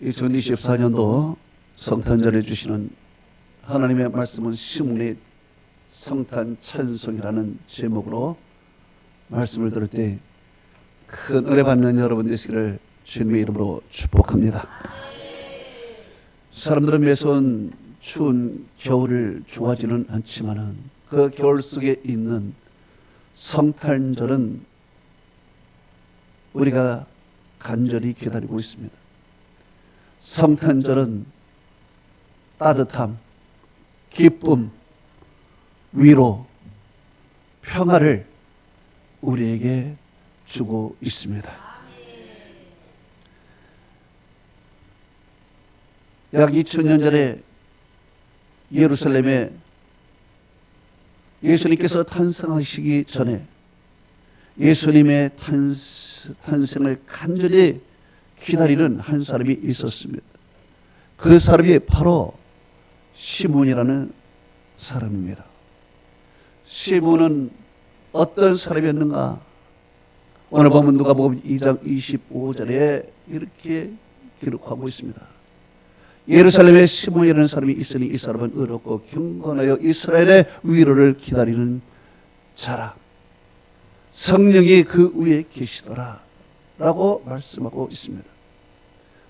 2024년도 성탄절에 주시는 하나님의 말씀은 시므온의 성탄 찬송이라는 제목으로 말씀을 들을 때 큰 은혜 받는 여러분 되시기를 주님의 이름으로 축복합니다. 사람들은 매선 추운 겨울을 좋아하지는 않지만 그 겨울 속에 있는 성탄절은 우리가 간절히 기다리고 있습니다. 성탄절은 따뜻함, 기쁨, 위로, 평화를 우리에게 주고 있습니다. 약 2000년 전에 예루살렘에 예수님께서 탄생하시기 전에 예수님의 탄생을 간절히 기다리는 한 사람이 있었습니다. 그 사람이 바로 시므온이라는 사람입니다. 시므온은 어떤 사람이었는가? 오늘 보면 누가복음 2장 25절에 이렇게 기록하고 있습니다. 예루살렘에 시므온이라는 사람이 있으니 이 사람은 의롭고 경건하여 이스라엘의 위로를 기다리는 자라. 성령이 그 위에 계시더라 라고 말씀하고 있습니다.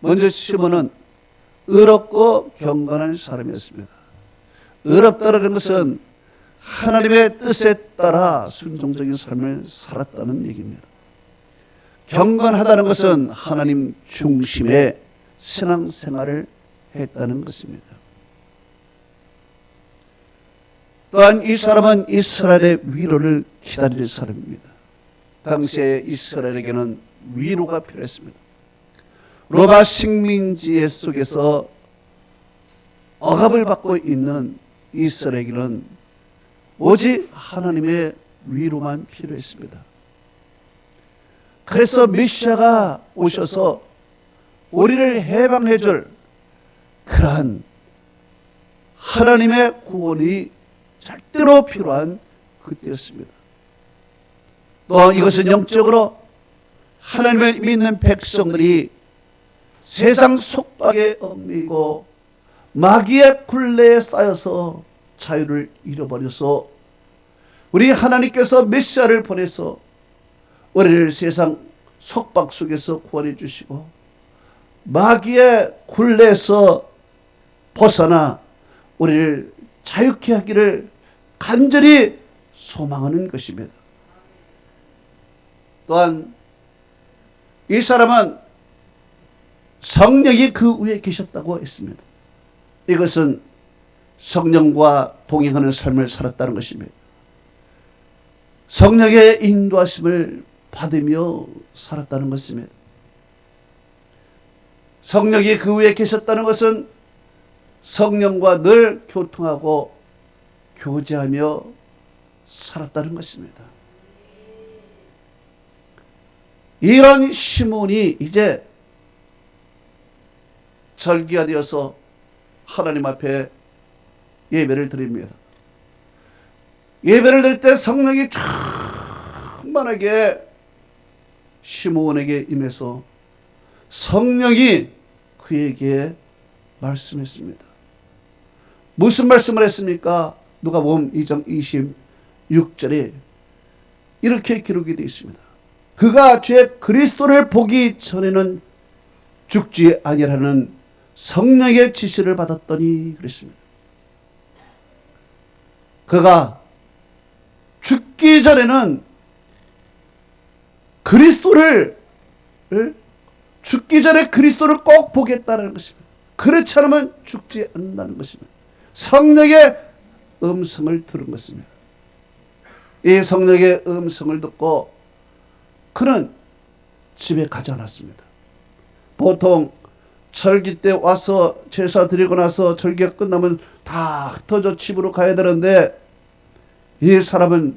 먼저 시므온은 의롭고 경건한 사람이었습니다. 의롭다는 것은 하나님의 뜻에 따라 순종적인 삶을 살았다는 얘기입니다. 경건하다는 것은 하나님 중심의 신앙생활을 했다는 것입니다. 또한 이 사람은 이스라엘의 위로를 기다리는 사람입니다. 당시에 이스라엘에게는 위로가 필요했습니다. 로마 식민지 속에서 억압을 받고 있는 이스라엘에게는 오직 하나님의 위로만 필요했습니다. 그래서 메시아가 오셔서 우리를 해방해 줄 그러한 하나님의 구원이 절대로 필요한 그때였습니다. 또 이것은 영적으로 하나님을 믿는 백성들이 세상 속박에 얽매이고 마귀의 굴레에 쌓여서 자유를 잃어버려서 우리 하나님께서 메시아를 보내서 우리를 세상 속박 속에서 구원해 주시고 마귀의 굴레에서 벗어나 우리를 자유케 하기를 간절히 소망하는 것입니다. 또한 이 사람은 성령이 그 위에 계셨다고 했습니다. 이것은 성령과 동행하는 삶을 살았다는 것입니다. 성령의 인도하심을 받으며 살았다는 것입니다. 성령이 그 위에 계셨다는 것은 성령과 늘 교통하고 교제하며 살았다는 것입니다. 이런 시므온이 이제 절기가 되어서 하나님 앞에 예배를 드립니다. 예배를 드릴 때 성령이 충만하게 시므온에게 임해서 성령이 그에게 말씀했습니다. 무슨 말씀을 했습니까? 누가복음 2장 26절에 이렇게 기록이 되어 있습니다. 그가 주의 그리스도를 보기 전에는 죽지 아니하라는 성령의 지시를 받았더니 그랬습니다. 그가 죽기 전에는 죽기 전에 그리스도를 꼭 보겠다는 것입니다. 그렇지 않으면 죽지 않는다는 것입니다. 성령의 음성을 들은 것입니다. 이 성령의 음성을 듣고 그는 집에 가지 않았습니다. 보통 절기 때 와서 제사 드리고 나서 절기가 끝나면 다 흩어져 집으로 가야 되는데 이 사람은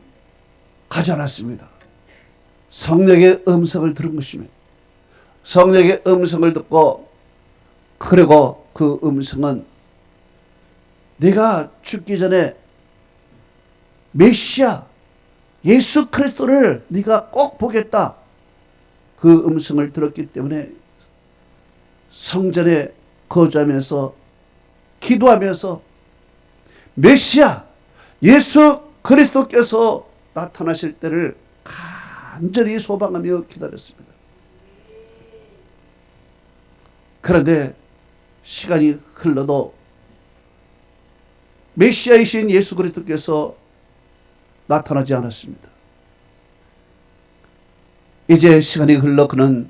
가지 않았습니다. 성령의 음성을 들은 것입니다. 성령의 음성을 듣고 그리고 그 음성은 네가 죽기 전에 메시아 예수 그리스도를 네가 꼭 보겠다. 그 음성을 들었기 때문에 성전에 거주하면서 기도하면서 메시아 예수 그리스도께서 나타나실 때를 간절히 소망하며 기다렸습니다. 그런데 시간이 흘러도 메시아이신 예수 그리스도께서 나타나지 않았습니다. 이제 시간이 흘러 그는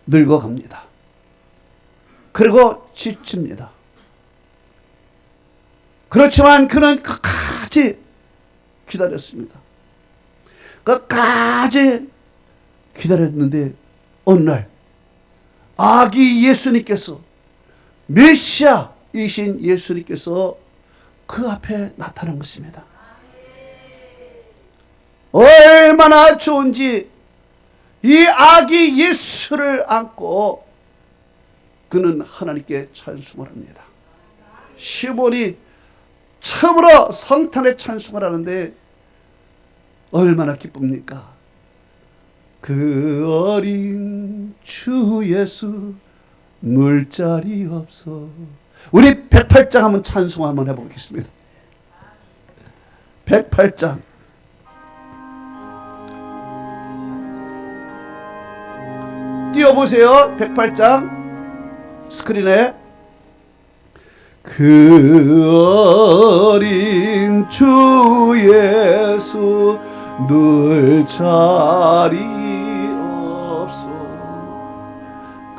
늙어갑니다. 그리고 지칩니다. 그렇지만 그는 끝까지 기다렸습니다. 끝까지 기다렸는데 어느 날 아기 예수님께서, 메시아이신 예수님께서 그 앞에 나타난 것입니다. 얼마나 좋은지 이 아기 예수를 안고 그는 하나님께 찬송을 합니다. 시몬이 처음으로 성탄의 찬송을 하는데 얼마나 기쁩니까? 그 어린 주 예수 놀 자리 없어. 우리 108장 한번 찬송 한번 해보겠습니다. 108장. 띄워보세요. 108장 스크린에. 그 어린 주 예수 놀 자리 없어.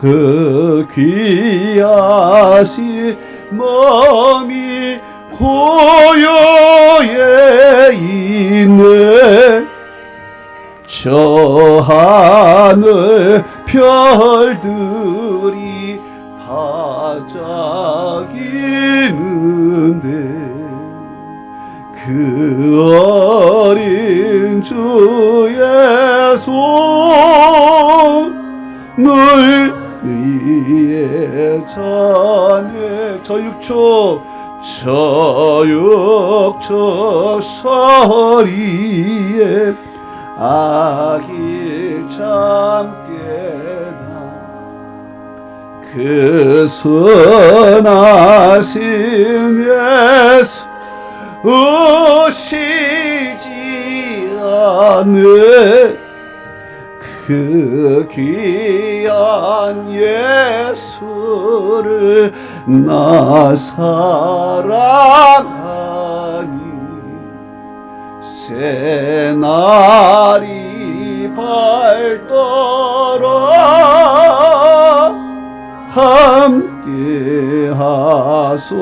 그 귀하신 몸이 고요에 있네. 저 하늘 별들이 반짝이는데 그 어린 주 예수 늘 위에 자네. 저 육축 서리에 아기 잠깨나 그 선하신 예수 오시지 않네. 그 귀한 예수를 나 사랑하니 새날이 밝도록 함께 하소서.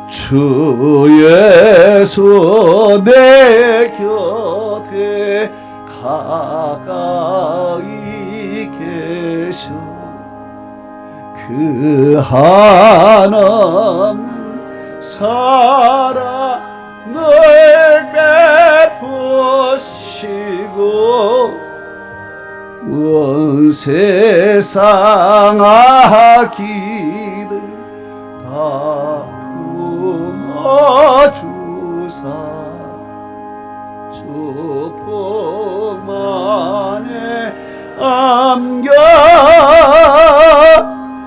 주 예수 내 곁에 가까이 계셔. 그 한없는 사랑 널 베푸시고 온 세상 아기들 다 품어주사 주 품 안에 안겨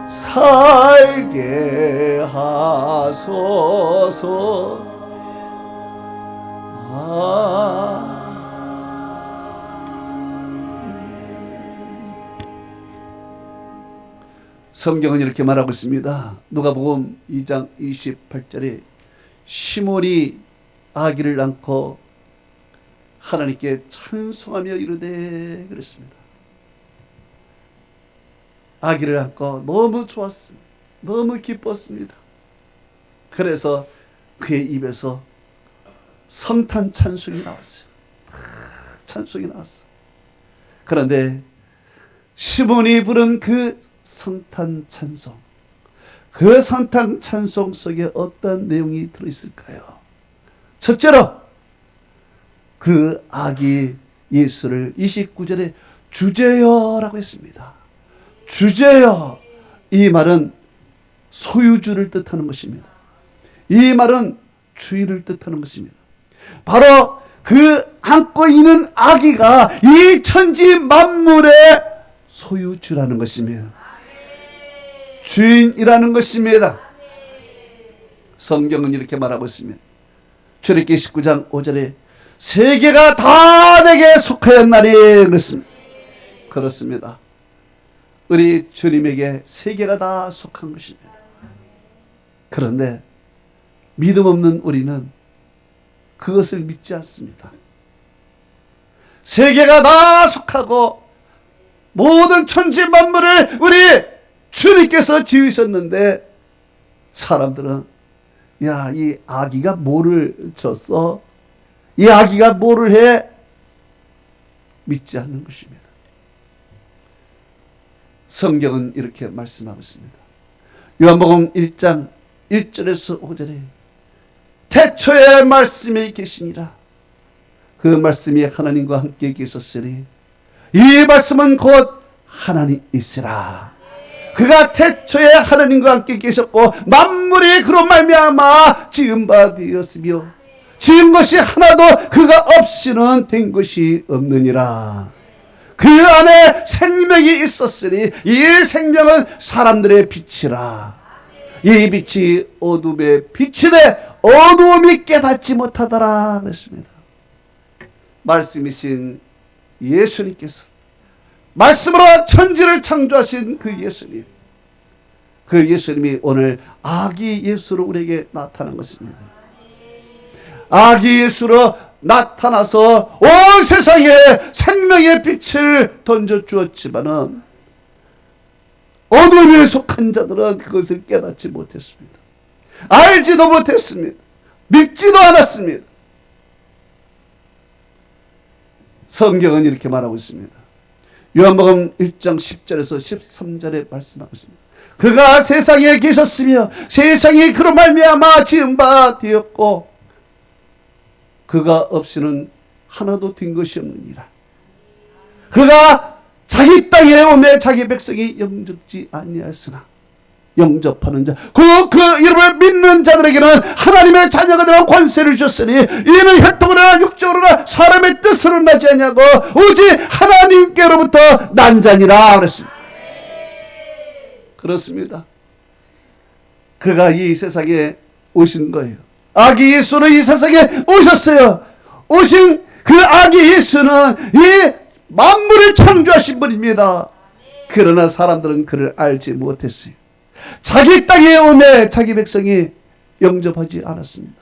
살게 하소서. 성경은 이렇게 말하고 있습니다. 누가복음 2장 28절에 시몬이 아기를 안고 하나님께 찬송하며 이르되 그랬습니다. 아기를 안고 너무 좋았습니다. 너무 기뻤습니다. 그래서 그의 입에서 성탄 찬송이 나왔어요. 찬송이 나왔어요. 그런데 시몬이 부른 그 성탄 찬송, 그 성탄 찬송 속에 어떤 내용이 들어있을까요? 첫째로 그 아기 예수를 29절에 주제여라고 했습니다. 주제여, 이 말은 소유주를 뜻하는 것입니다. 이 말은 주인을 뜻하는 것입니다. 바로 그 안고 있는 아기가 이 천지 만물의 소유주라는 것입니다. 주인이라는 것입니다. 성경은 이렇게 말하고 있습니다. 출애굽기 19장 5절에 세계가 다 내게 속하였나니 그랬습니다. 그렇습니다. 우리 주님에게 세계가 다 속한 것입니다. 그런데 믿음 없는 우리는 그것을 믿지 않습니다. 세계가 다 속하고 모든 천지 만물을 우리 주님께서 지으셨는데 사람들은 야, 이 아기가 뭐를 줬어? 이 아기가 뭐를 해? 믿지 않는 것입니다. 성경은 이렇게 말씀하고 있습니다. 요한복음 1장 1절에서 5절에 태초에 말씀이 계시니라. 그 말씀이 하나님과 함께 계셨으니 이 말씀은 곧 하나님이시라. 그가 태초에 하나님과 함께 계셨고 만물이 그로 말미암아 지은 바 되었으며 지은 것이 하나도 그가 없이는 된 것이 없느니라. 그 안에 생명이 있었으니 이 생명은 사람들의 빛이라. 이 빛이 어둠에 비치되 어두움이 깨닫지 못하더라 그랬습니다. 말씀이신 예수님께서 말씀으로 천지를 창조하신 그 예수님, 그 예수님이 오늘 아기 예수로 우리에게 나타난 것입니다. 아기 예수로 나타나서 온 세상에 생명의 빛을 던져주었지만은 어둠에 속한 자들은 그것을 깨닫지 못했습니다. 알지도 못했습니다. 믿지도 않았습니다. 성경은 이렇게 말하고 있습니다. 요한복음 1장 10절에서 13절에 말씀하고 있습니다. 그가 세상에 계셨으며 세상이 그로 말미암아 지은 바 되었고 그가 없이는 하나도 된 것이 없느니라. 그가 자기 땅에 오매 자기 백성이 영접지 아니하였으나 영접하는 자, 그 이름을 믿는 자들에게는 하나님의 자녀가 되는 권세를 주셨으니 이는 혈통으로나 육적으로나 사람의 뜻으로 나지 아니하고 오직 하나님께로부터 난 자니라 그랬습니다. 그렇습니다. 그가 이 세상에 오신 거예요. 아기 예수는 이 세상에 오셨어요. 오신 그 아기 예수는 이 만물을 창조하신 분입니다. 그러나 사람들은 그를 알지 못했어요. 자기 땅에 오매 자기 백성이 영접하지 않았습니다.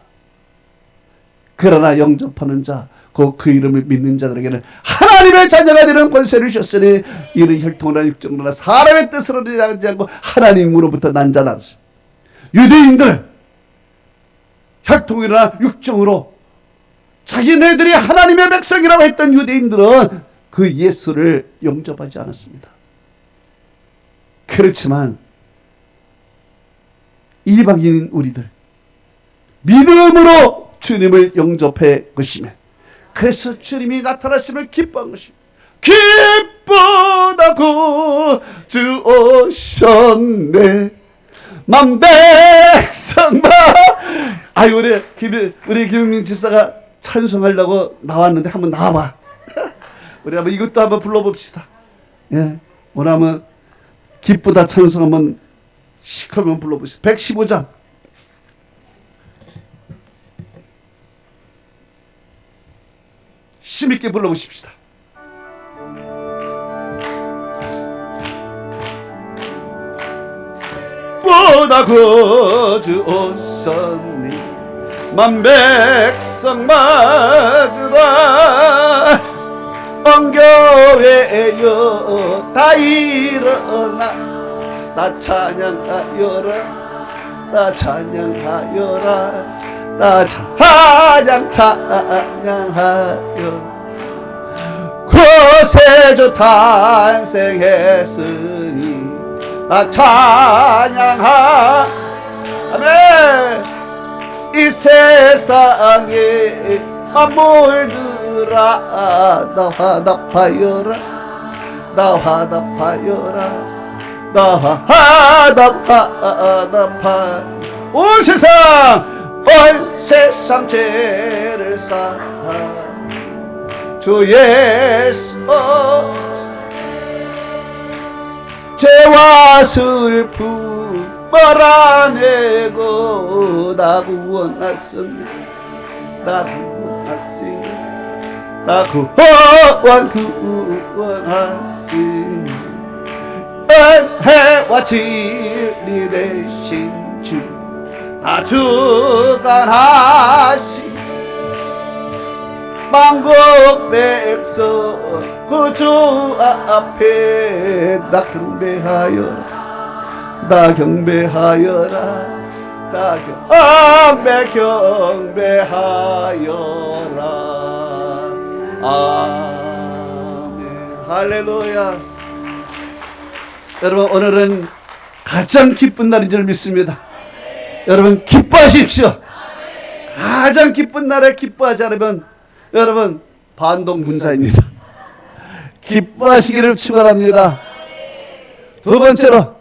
그러나 영접하는 자, 그 이름을 믿는 자들에게는 하나님의 자녀가 되는 권세를 주셨으니 이는 혈통이나 육정이나 사람의 뜻으로 되지 않고 하나님으로부터 난 자다. 유대인들 혈통이나 육정으로 자기네들이 하나님의 백성이라고 했던 유대인들은 그 예수를 영접하지 않았습니다. 그렇지만 이방인인 우리들 믿음으로 주님을 영접해 것이며 그래서 주님이 나타나심을 기뻐한 것입니다. 기쁘다고 주 오셨네 만백성만. 아유, 우리 김용민 집사가 찬송하려고 나왔는데 한번 나와봐. 우리 한번 이것도 한번 불러봅시다. 예, 오늘 한번 기쁘다 찬송 한번 시커먼 불러보시죠. 115장. 힘있게 불러보십시다. 보다고 주 오셨니 만백성 맞으라 언교회여 다 일어나 나 찬양하여라 나 찬양하여라 나 찬양하여 구세주 탄생했으니 나 찬양하 아멘. 이 세상에 만물들아 나 화답하여라 나 화답하여라 나 화답하 온 세상 죄를 사 주 예수 해와 슬픔 몰아내고 나 구원하셨네. 나 구원하시네. 나 구원하시네. 은혜와 진리 되신 주 나 주관하시 만국 백성 그 주 앞에 나 경배하여라. 나 경배하여라. 나 경배하여라. 아멘. 할렐루야. 여러분, 오늘은 가장 기쁜 날인 줄 믿습니다. 여러분, 기뻐하십시오. 가장 기쁜 날에 기뻐하지 않으면 여러분 반동분자입니다. 기뻐하시기를 축원합니다. 두 번째로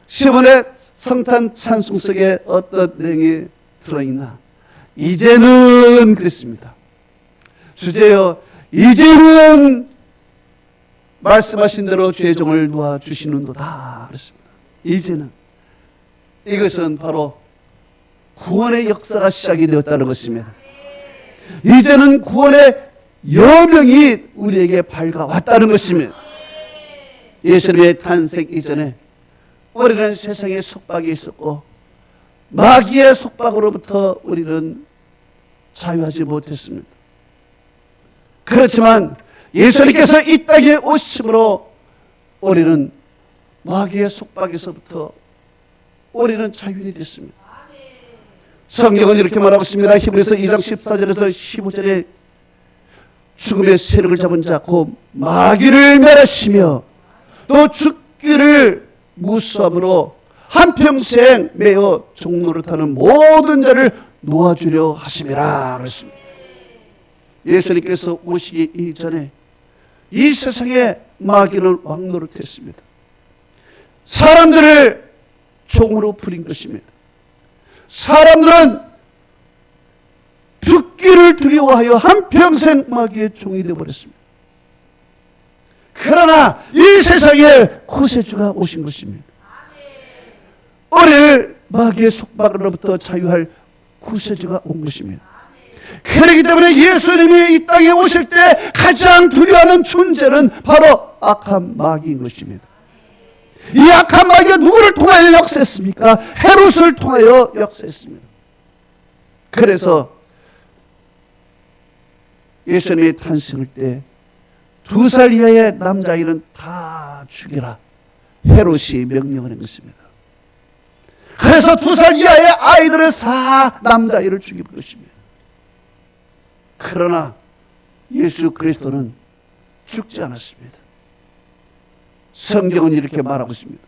시몬의 성탄 찬송 속에 어떤 내용이 들어있나? 이제는 그랬습니다. 주제여, 이제는 말씀하신 대로 주의 종을 놓아주시는도다 그랬습니다. 이제는, 이것은 바로 구원의 역사가 시작이 되었다는 것입니다. 이제는 구원의 여명이 우리에게 밝아왔다는 것입니다. 예수님의 탄생 이전에 우리는 세상의 속박이 있었고 마귀의 속박으로부터 우리는 자유하지 못했습니다. 그렇지만 예수님께서 이 땅에 오심으로 우리는 마귀의 속박에서부터 우리는 자유인이 됐습니다. 성경은 이렇게 말하고 있습니다. 히브리서 2장 14절에서 15절에 죽음의 세력을 잡은 자 곧 마귀를 멸하시며 또 죽기를 무수함으로 한평생 매어 종노릇하는 모든 자를 놓아주려 하심이라 그랬습니다. 예수님께서 오시기 이전에 이 세상에 마귀는 왕노릇했습니다. 사람들을 종으로 부린 것입니다. 사람들은 죽기를 두려워하여 한평생 마귀의 종이 되어버렸습니다. 그러나 이 세상에 구세주가 오신 것입니다. 우리를 마귀의 속박으로부터 자유할 구세주가 온 것입니다. 그렇기 때문에 예수님이 이 땅에 오실 때 가장 두려워하는 존재는 바로 악한 마귀인 것입니다. 이 악한 마귀가 누구를 통하여 역사했습니까? 헤롯을 통하여 역사했습니다. 그래서 예수님이 탄생할 때 2살 이하의 남자아이는 다 죽이라 헤롯이 명령을 한 것입니다. 그래서 2살 이하의 아이들을 남자아이를 죽인 것입니다. 그러나 예수 그리스도는 죽지 않았습니다. 성경은 이렇게 말하고 있습니다.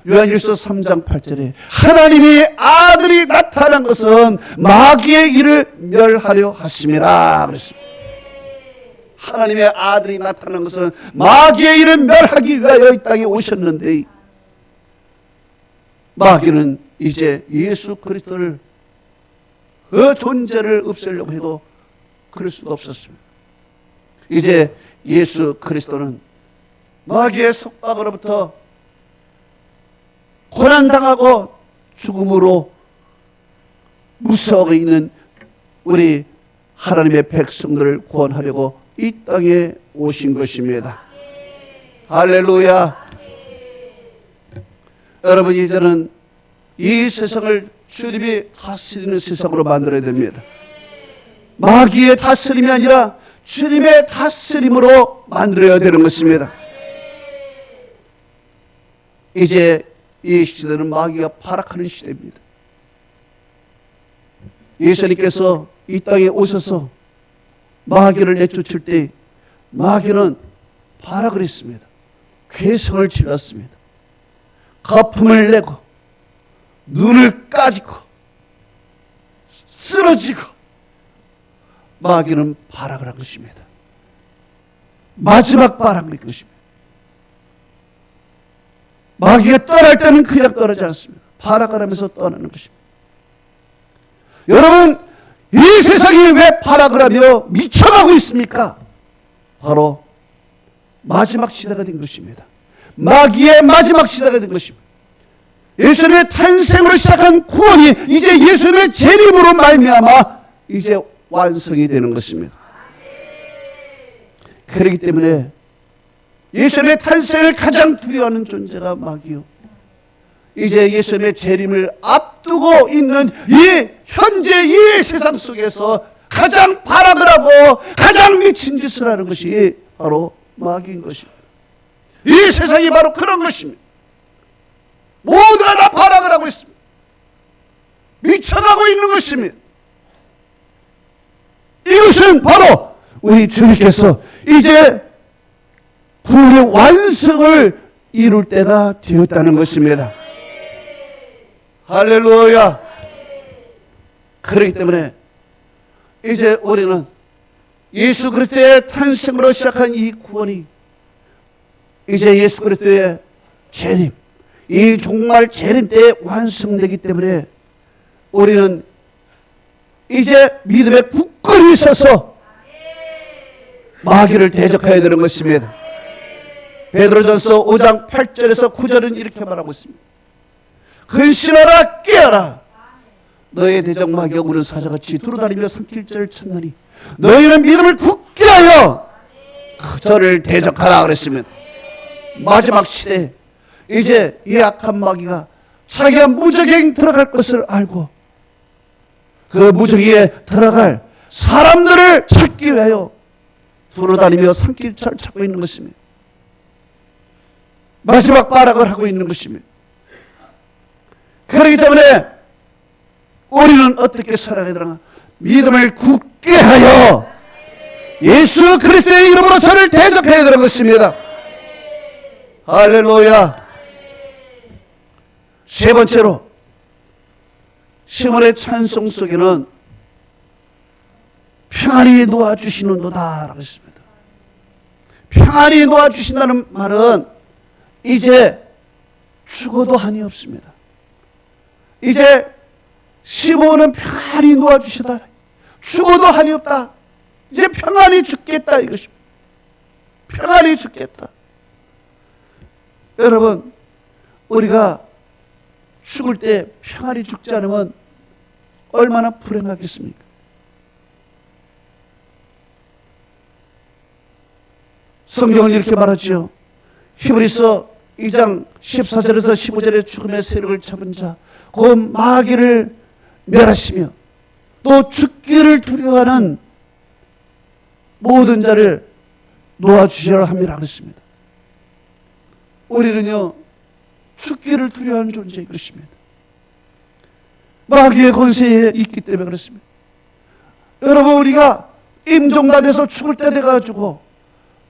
요한일서 3장 8절에 하나님의 아들이 나타난 것은 마귀의 일을 멸하려 하심이라 그랬습니다. 하나님의 아들이 나타난 것은 마귀의 일을 멸하기 위하여 이 땅에 오셨는데 마귀는 이제 예수 그리스도를 그 존재를 없애려고 해도 그럴 수가 없었습니다. 이제 예수 그리스도는 마귀의 속박으로부터 고난당하고 죽음으로 무서워하고 있는 우리 하나님의 백성들을 구원하려고 이 땅에 오신 것입니다. 할렐루야. 여러분, 이제는 이 세상을 주님이 다스리는 세상으로 만들어야 됩니다. 마귀의 다스림이 아니라 주님의 다스림으로 만들어야 되는 것입니다. 이제 이 시대는 마귀가 발악하는 시대입니다. 예수님께서 이 땅에 오셔서 마귀를 내쫓을 때 마귀는 발악을 했습니다. 괴성을 질렀습니다. 거품을 내고 눈을 까지고 쓰러지고 마귀는 발악을 한 것입니다. 마지막 발악일 것입니다. 마귀가 떠날 때는 그냥 떠나지 않습니다. 발악을 하면서 떠나는 것입니다. 여러분, 이 세상이 왜 발악을 하며 미쳐가고 있습니까? 바로 마지막 시대가 된 것입니다. 마귀의 마지막 시대가 된 것입니다. 예수님의 탄생으로 시작한 구원이 이제 예수님의 재림으로 말미암아 이제 완성이 되는 것입니다. 그렇기 때문에 예수님의 탄생을 가장 두려워하는 존재가 마귀요, 이제 예수님의 재림을 앞두고 있는 이 현재 이 세상 속에서 가장 발악을 하고 가장 미친 짓을 하는 것이 바로 마귀인 것입니다. 이 세상이 바로 그런 것입니다. 모두가 다 발악을 하고 있습니다. 미쳐가고 있는 것입니다. 이것은 바로 우리 주님께서 이제 구원의 완성을 이룰 때가 되었다는 것입니다. 할렐루야. 그렇기 때문에 이제 우리는 예수 그리스도의 탄생으로 시작한 이 구원이 이제 예수 그리스도의 재림, 이 종말 재림 때에 완성되기 때문에 우리는 이제 믿음에 굳건히 서서 마귀를 대적해야 되는 것입니다. 베드로전서 5장 8절에서 9절은 이렇게 말하고 있습니다. 근신하라 깨어라. 너의 대적 마귀가 우는 사자같이 두루다니며 삼킬자를 찾나니 너희는 믿음을 굳게 하여 저를 대적하라 그랬습니다. 마지막 시대에 이제 이 악한 마귀가 자기가 무적에 들어갈 것을 알고 그 무적에 들어갈 사람들을 찾기 위하여 두루다니며 삼킬자를 찾고 있는 것입니다. 마지막 발악을 하고 있는 것입니다. 그렇기 때문에 우리는 어떻게 살아가야 되나? 믿음을 굳게 하여 예수 그리스도의 이름으로 저를 대적해야 되는 것입니다. 할렐루야. 세 번째로 시몬의 찬송 속에는 평안히 놓아주시는도다 했습니다. 평안히 놓아주신다는 말은 이제 죽어도 한이 없습니다. 이제 시몬은 평안히 놓아주시다. 죽어도 한이 없다. 이제 평안히 죽겠다 이것입니다. 평안히 죽겠다. 여러분, 우리가 죽을 때 평안히 죽지 않으면 얼마나 불행하겠습니까? 성경은 이렇게 말하지요. 히브리서 2장 14절에서 15절에 죽음의 세력을 잡은 자, 그 마귀를 멸하시며 또 죽기를 두려워하는 모든 자를 놓아주시라 함이라 그랬습니다. 우리는요, 죽기를 두려워하는 존재인 것입니다. 마귀의 권세에 있기 때문에 그렇습니다. 여러분, 우리가 임종다 돼서 죽을 때 돼가지고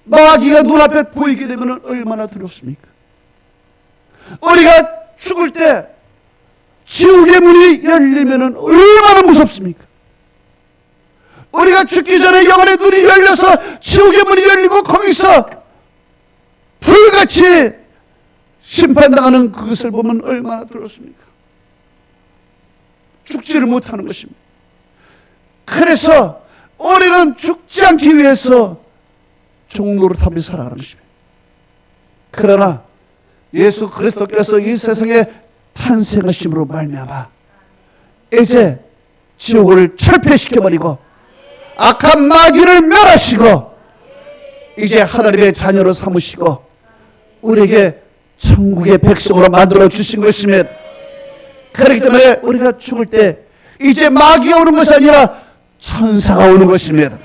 마귀가 눈앞에 보이게 되면 얼마나 두렵습니까? 우리가 죽을 때 지옥의 문이 열리면 얼마나 무섭습니까? 우리가 죽기 전에 영혼의 눈이 열려서 지옥의 문이 열리고 거기서 불같이 심판당하는 그것을 보면 얼마나 두렵습니까? 죽지를 못하는 것입니다. 그래서 우리는 죽지 않기 위해서 종노릇하며 살아가는 것입니다. 그러나 예수 그리스도께서 이 세상에 탄생하심으로 말미암아 이제 지옥을 철폐시켜버리고 악한 마귀를 멸하시고 이제 하나님의 자녀로 삼으시고 우리에게 천국의 백성으로 만들어 주신 것입니다. 그렇기 때문에 우리가 죽을 때 이제 마귀가 오는 것이 아니라 천사가 오는 것입니다.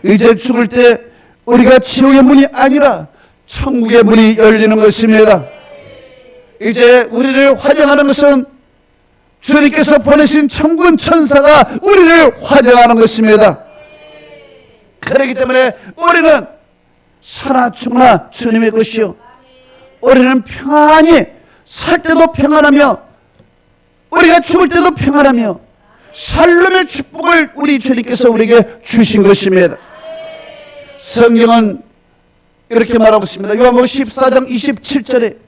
이제 죽을 때 우리가 지옥의 문이 아니라 천국의 문이 열리는 것입니다. 이제 우리를 환영하는 것은 주님께서 보내신 천군 천사가 우리를 환영하는 것입니다. 그렇기 때문에 우리는 살아 죽으나 주님의 것이요, 우리는 평안히 살 때도 평안하며 우리가 죽을 때도 평안하며 살림의 축복을 우리 주님께서 우리에게 주신 것입니다. 성경은 이렇게 말하고 있습니다. 요한복음 14장 27절에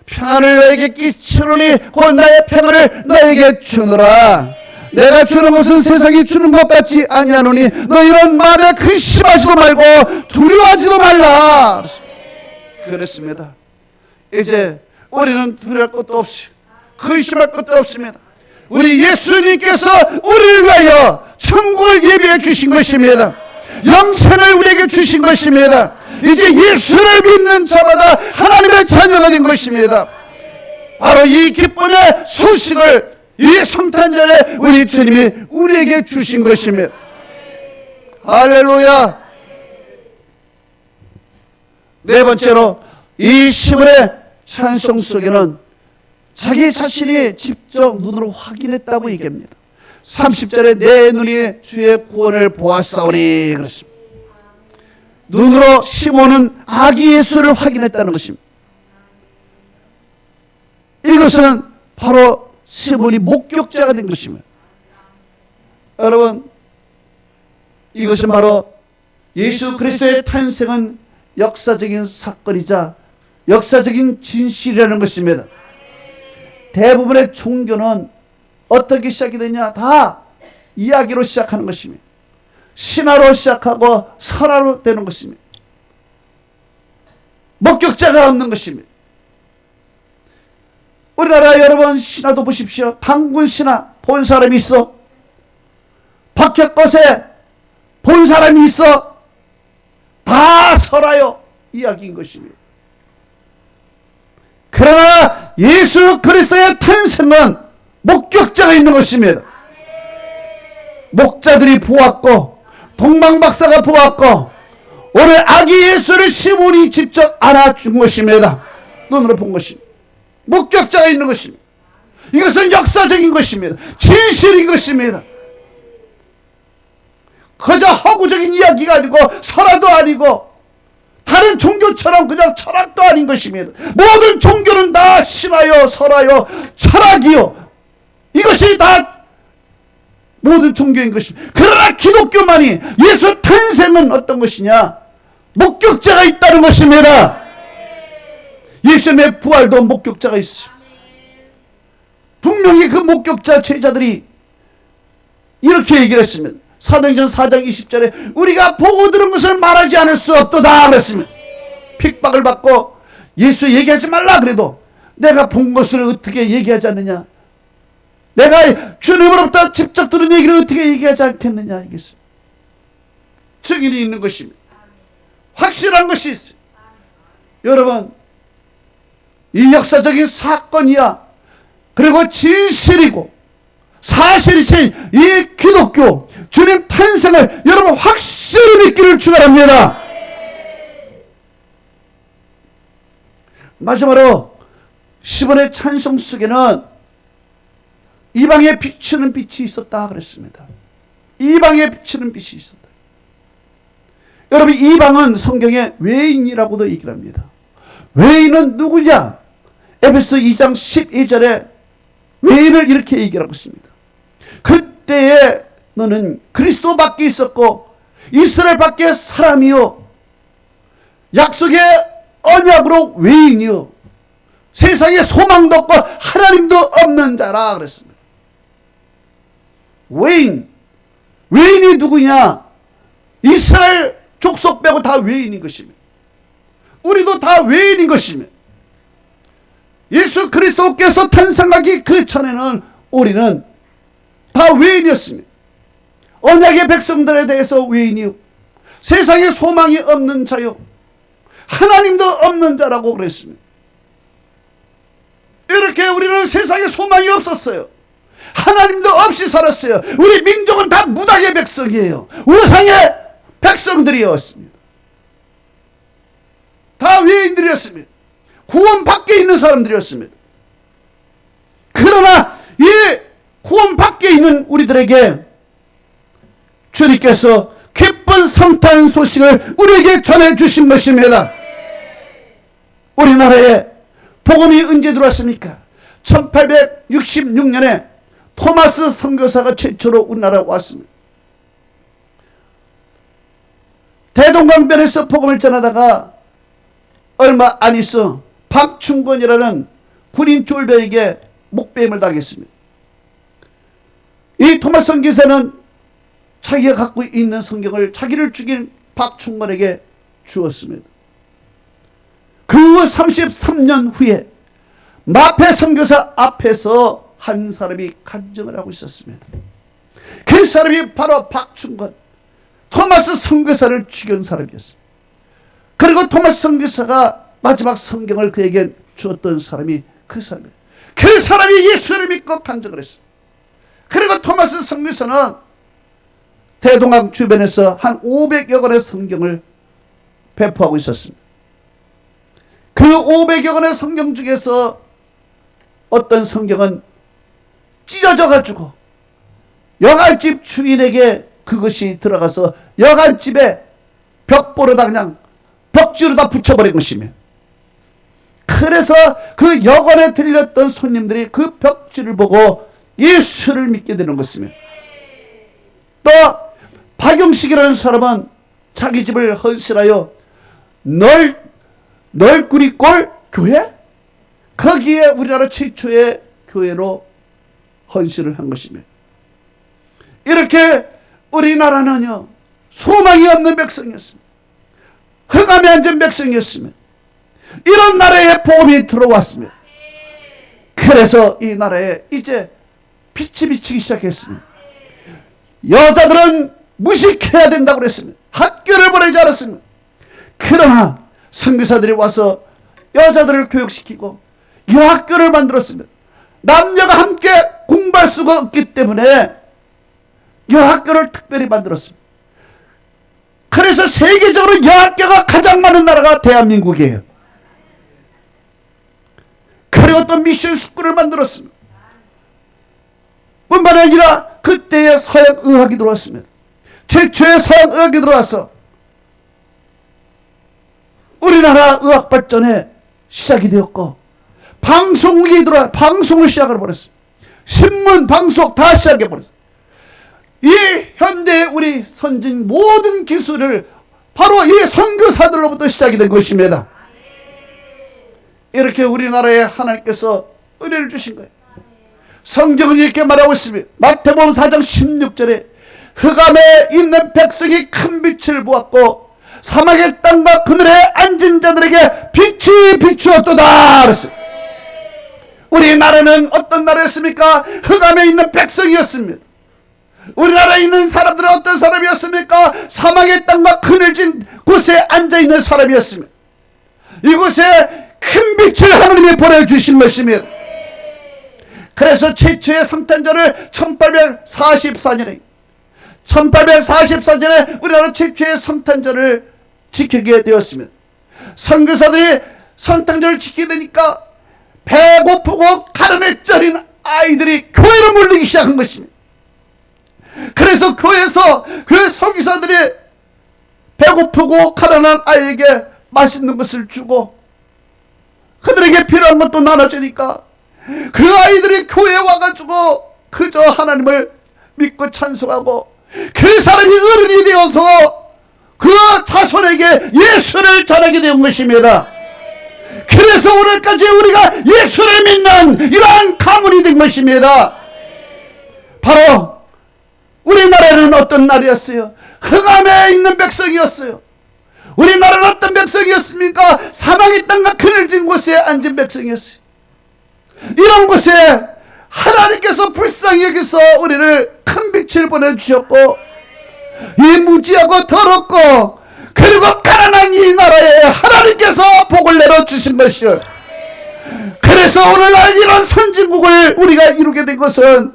평안을 너에게 끼치노니 곧 나의 평안을 너에게 주노라. 내가 주는 것은 세상이 주는 것 같지 아니하노니 너희는 마음에 근심하지도 말고 두려워하지도 말라. 그랬습니다. 이제 우리는 두려울 것도 없이 근심할 것도 없습니다. 우리 예수님께서 우리를 위하여 천국을 예비해 주신 것입니다. 영생을 우리에게 주신 것입니다. 이제 예수를 믿는 자마다 하나님의 자녀가 된 것입니다. 바로 이 기쁨의 소식을 이 성탄절에 우리 주님이 우리에게 주신 것입니다. 할렐루야. 네 번째로 이 시몬의 찬송 속에는 자기 자신이 직접 눈으로 확인했다고 얘기합니다. 30절에 내 눈이 주의 구원을 보았사오니 그렇습니다. 눈으로 시몬은 아기 예수를 확인했다는 것입니다. 이것은 바로 시몬이 목격자가 된 것입니다. 여러분, 이것은 바로 예수 그리스도의 탄생은 역사적인 사건이자 역사적인 진실이라는 것입니다. 대부분의 종교는 어떻게 시작이 되냐? 다 이야기로 시작하는 것입니다. 신화로 시작하고 설화로 되는 것입니다. 목격자가 없는 것입니다. 우리나라 여러분 신화도 보십시오. 당군 신화 본 사람이 있어? 박혁것에 본 사람이 있어? 다 설화요 이야기인 것입니다. 그러나 예수 그리스도의 탄생은 목격자가 있는 것입니다. 목자들이 보았고 동방박사가 보았고 오늘 아기 예수를 시몬이 직접 안아준 것입니다. 눈으로 본 것입니다. 목격자가 있는 것입니다. 이것은 역사적인 것입니다. 진실인 것입니다. 그저 허구적인 이야기가 아니고 설화도 아니고 다른 종교처럼 그냥 철학도 아닌 것입니다. 모든 종교는 다 신화요 설화요 철학이요 이것이 다 모든 종교인 것입니다. 그러나 기독교만이 예수 탄생은 어떤 것이냐? 목격자가 있다는 것입니다. 예수님의 부활도 목격자가 있어요. 분명히 그 목격자 제자들이 이렇게 얘기를 했습니다. 사도행전 4장 20절에 우리가 보고 들은 것을 말하지 않을 수 없도다 그랬습니다. 핍박을 받고 예수 얘기하지 말라 그래도 내가 본 것을 어떻게 얘기하지 않느냐? 내가 주님으로부터 직접 들은 얘기를 어떻게 얘기하지 않겠느냐? 이겠습니다. 증인이 있는 것입니다. 확실한 것이 있어요. 여러분, 이 역사적인 사건이야 그리고 진실이고 사실이신 이 기독교 주님 탄생을 여러분 확실히 믿기를 축원합니다. 마지막으로 시몬의 찬송 속에는 이방에 비추는 빛이 있었다 그랬습니다. 이방에 비추는 빛이 있었다. 여러분, 이방은 성경에 외인이라고도 얘기를 합니다. 외인은 누구냐? 에베소 2장 12절에 외인을 이렇게 얘기하고 있습니다. 그때에 너는 그리스도 밖에 있었고 이스라엘 밖에 사람이요 약속의 언약으로 외인이요 세상에 소망도 없고 하나님도 없는 자라 그랬습니다. 외인이 누구냐? 이스라엘 족속 빼고 다 외인인 것입니다. 우리도 다 외인인 것입니다. 예수 그리스도께서 탄생하기 그 전에는 우리는 다 외인이었습니다. 언약의 백성들에 대해서 외인이요 세상에 소망이 없는 자요 하나님도 없는 자라고 그랬습니다. 이렇게 우리는 세상에 소망이 없었어요. 하나님도 없이 살았어요. 우리 민족은 다 무당의 백성이에요. 우상의 백성들이었습니다. 다 외인들이었습니다. 구원 밖에 있는 사람들이었습니다. 그러나 이 구원 밖에 있는 우리들에게 주님께서 기쁜 성탄 소식을 우리에게 전해주신 것입니다. 우리나라에 복음이 언제 들어왔습니까? 1866년에 토마스 선교사가 최초로 우리나라에 왔습니다. 대동강변에서 복음을 전하다가 얼마 안 있어 박충권이라는 군인 쫄배에게 목배임을 당했습니다. 이 토마스 선교사는 자기가 갖고 있는 성경을 자기를 죽인 박충권에게 주었습니다. 그 33년 후에 마페 선교사 앞에서 한 사람이 간증을 하고 있었습니다. 그 사람이 바로 박충건, 토마스 선교사를 죽인 사람이었습니다. 그리고 토마스 선교사가 마지막 성경을 그에게 주었던 사람이 그 사람이에요. 그 사람이 예수를 믿고 간증을 했습니다. 그리고 토마스 선교사는 대동강 주변에서 한 500여 권의 성경을 배포하고 있었습니다. 그 500여 권의 성경 중에서 어떤 성경은 찢어져 가지고 여관집 주인에게 그것이 들어가서 여관집에 벽보로다 그냥 벽지로다 붙여버린 것이며, 그래서 그 여관에 들렸던 손님들이 그 벽지를 보고 예수를 믿게 되는 것이며, 또 박용식이라는 사람은 자기 집을 헌신하여 널꾸리골 교회? 거기에 우리나라 최초의 교회로 헌신을 한 것이며, 이렇게 우리나라는요 소망이 없는 백성이었습니다. 흑암에 앉은 백성이었으며, 이런 나라에 복음이 들어왔으며, 그래서 이 나라에 이제 빛이 비치기 시작했습니다. 여자들은 무식해야 된다고 그랬습니다. 학교를 보내지 않았습니다. 그러나 선교사들이 와서 여자들을 교육시키고 여학교를 만들었습니다. 남녀가 함께 공부할 수가 없기 때문에 여학교를 특별히 만들었습니다. 그래서 세계적으로 여학교가 가장 많은 나라가 대한민국이에요. 그리고 또 미션 스쿨을 만들었습니다. 뿐만 아니라 그때의 서양의학이 들어왔습니다. 최초의 서양의학이 들어와서 우리나라 의학 발전에 시작이 되었고, 방송국이 들어와 방송을 시작을 버렸습니다. 신문, 방송 다 시작해 버렸습니다. 이 현대 우리 선진 모든 기술을 바로 이 선교사들로부터 시작이 된 것입니다. 이렇게 우리나라에 하나님께서 은혜를 주신 거예요. 성경은 이렇게 말하고 있습니다. 마태복음 4장 16절에 흑암에 있는 백성이 큰 빛을 보았고 사막의 땅과 그늘에 앉은 자들에게 빛이 비추었도다 그랬습니다. 우리나라는 어떤 나라였습니까? 흑암에 있는 백성이었습니다. 우리나라에 있는 사람들은 어떤 사람이었습니까? 사막의 땅과 그늘진 곳에 앉아있는 사람이었습니다. 이곳에 큰 빛을 하나님이 보내주신 것입니다. 그래서 최초의 성탄절을 1844년에 우리나라 최초의 성탄절을 지키게 되었습니다. 선교사들이 성탄절을 지키게 되니까 배고프고 가난에 쩔인 아이들이 교회로 몰리기 시작한 것입니다. 그래서 교회에서 그 선교사들이 배고프고 가난한 아이에게 맛있는 것을 주고 그들에게 필요한 것도 나눠주니까 그 아이들이 교회에 와가지고 그저 하나님을 믿고 찬송하고 그 사람이 어른이 되어서 그 자손에게 예수를 전하게 된 것입니다. 그래서 오늘까지 우리가 예수를 믿는 이러한 가문이 된 것입니다. 바로 우리나라는 어떤 나라였어요? 흑암에 있는 백성이었어요. 우리나라는 어떤 백성이었습니까? 사막의 땅과 그늘진 곳에 앉은 백성이었어요. 이런 곳에 하나님께서 불쌍히 여기서 우리를 큰 빛을 보내주셨고, 이 무지하고 더럽고 그리고 가난한 이 나라에 하나님께서 복을 내려주신 것이요. 그래서 오늘날 이런 선진국을 우리가 이루게 된 것은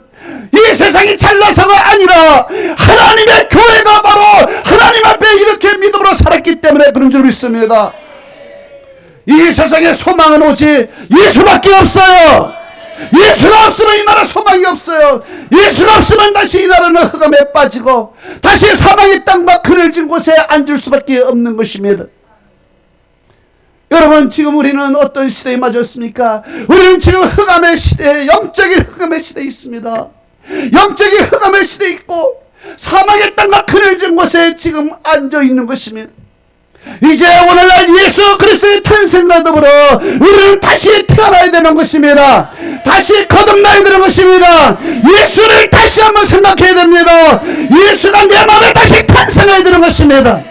이 세상이 잘나서가 아니라 하나님의 교회가 바로 하나님 앞에 이렇게 믿음으로 살았기 때문에 그런 줄 믿습니다. 이 세상에 소망은 오직 예수밖에 없어요. 예수가 없으면 이 나라 소망이 없어요. 예수가 없으면 다시 이 나라는 흑암에 빠지고 다시 사망의 땅과 그늘진 곳에 앉을 수밖에 없는 것입니다. 여러분, 지금 우리는 어떤 시대에 맞았습니까? 우리는 지금 흑암의 시대에, 영적인 흑암의 시대에 있습니다. 영적인 흑암의 시대에 있고 사막의 땅과 그늘진 곳에 지금 앉아있는 것입니다. 이제 오늘날 예수 그리스도의 탄생과 더불어 우리는 다시 태어나야 되는 것입니다. 다시 거듭나야 되는 것입니다. 예수를 다시 한번 생각해야 됩니다. 예수가 내 마음에 다시 탄생해야 되는 것입니다.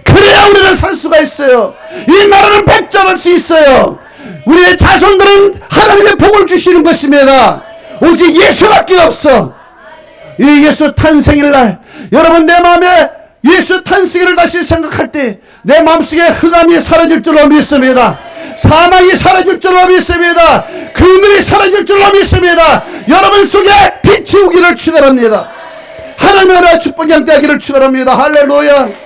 그래야 우리는 살 수가 있어요. 이 나라는 발전할 수 있어요. 우리의 자손들은 하나님의 복을 주시는 것입니다. 오직 예수밖에 없어. 이 예수 탄생일 날 여러분 내 마음에 예수 탄생일을 다시 생각할 때 내 마음속에 흑암이 사라질 줄로 믿습니다. 사망이 사라질 줄로 믿습니다. 그늘이 사라질 줄로 믿습니다. 여러분 속에 빛이 오기를 축원합니다. 하나님의 나라 축복이 함께하기를 축원합니다. 할렐루야.